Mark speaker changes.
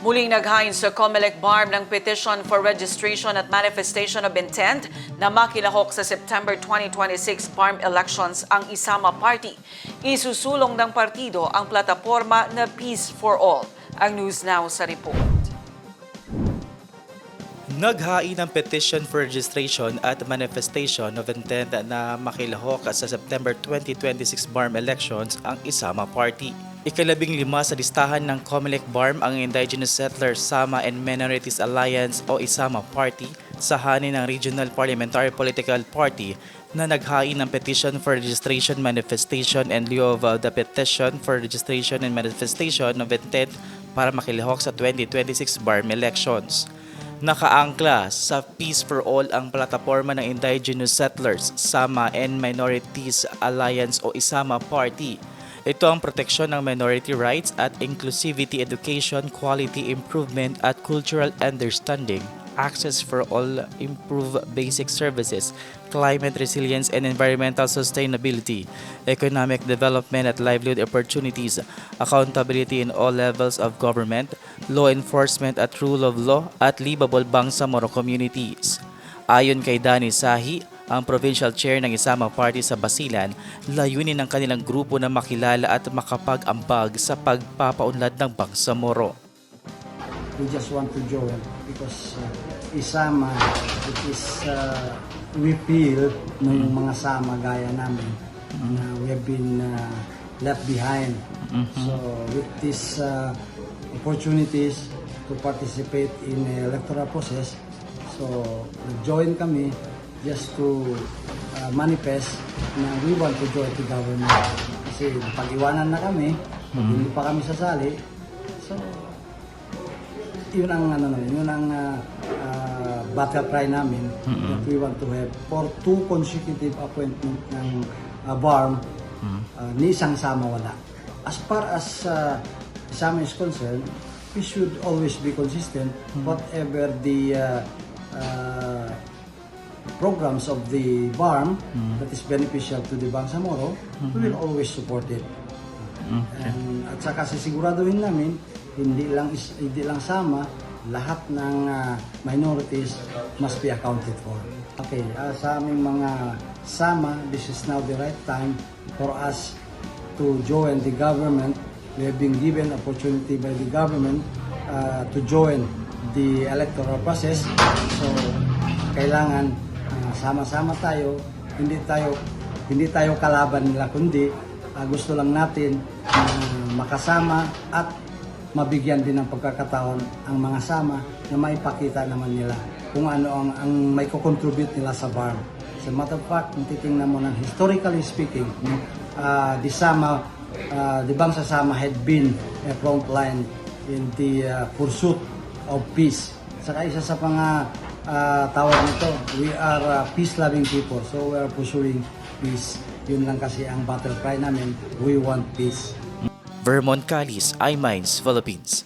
Speaker 1: Muling naghain sa COMELEC BARM ng petition for registration at manifestation of intent na makilahok sa September 2026 BARM elections ang Isama Party. Isusulong ng partido ang plataporma na Peace for All. Ang News Now sa report.
Speaker 2: Naghain ng petition for registration at manifestation of intent na makilahok sa September 2026 BARM elections ang Isama Party. Ika-15 sa listahan ng COMELEC BARM ang Indigenous Settlers, Sama and Minorities Alliance o Isama Party sa hanin ng Regional Parliamentary Political Party na naghain ng petition for registration, manifestation and lieu of the petition for registration and manifestation of intent para makilahok sa 2026 BARM elections. Nakaangkla sa Peace for All ang plataporma ng Indigenous Settlers, Sama and Minorities Alliance o Isama Party. Ito ang proteksyon ng minority rights at inclusivity, education, quality improvement at cultural understanding, access for all, improve basic services, climate resilience and environmental sustainability, economic development at livelihood opportunities, accountability in all levels of government, law enforcement at rule of law at livable Bangsamoro communities. Ayon kay Danny Sahi, ang provincial chair ng Isama Party sa Basilan, layunin ng kanilang grupo na makilala at makapag-ambag sa pagpapaunlad ng Bangsamoro.
Speaker 3: We just want to join because Isama, it is we feel ng mga Sama gaya namin na we have been left behind. So with these opportunities to participate in the electoral process, so nag-join kami just to manifest na we want to join the government. Kasi pag-iwanan na kami, hindi pa kami sasali. So, yun ang battle cry namin that we want to have for 2 consecutive appointment ng BARM, ni isang Sama wala. As far as Sama is concerned, we should always be consistent whatever the programs of the BARM that is beneficial to the Bangsamoro, we will always support it. And at saka sisiguraduhin namin hindi lang Sama, lahat ng minorities must be accounted for. Okay, sa aming mga Sama, this is now the right time for us to join the government. We have been given opportunity by the government to join the electoral process. So kailangan sama-sama tayo, hindi tayo kalaban nila, kundi gusto lang natin makasama at mabigyan din ng pagkakataon ang mga Sama na maipakita naman nila kung ano ang may ko-contribute nila sa BARM. As a matter of fact, kung titingnan mo ng historically speaking, the Sama, the Bangsa Sama had been a front line in the pursuit of peace. Saka isa sa mga tawag nito, we are peace-loving people, so we are pursuing peace. Yun lang kasi ang battle cry namin, we want peace.
Speaker 2: Vermont Calis, iMinds, Philippines.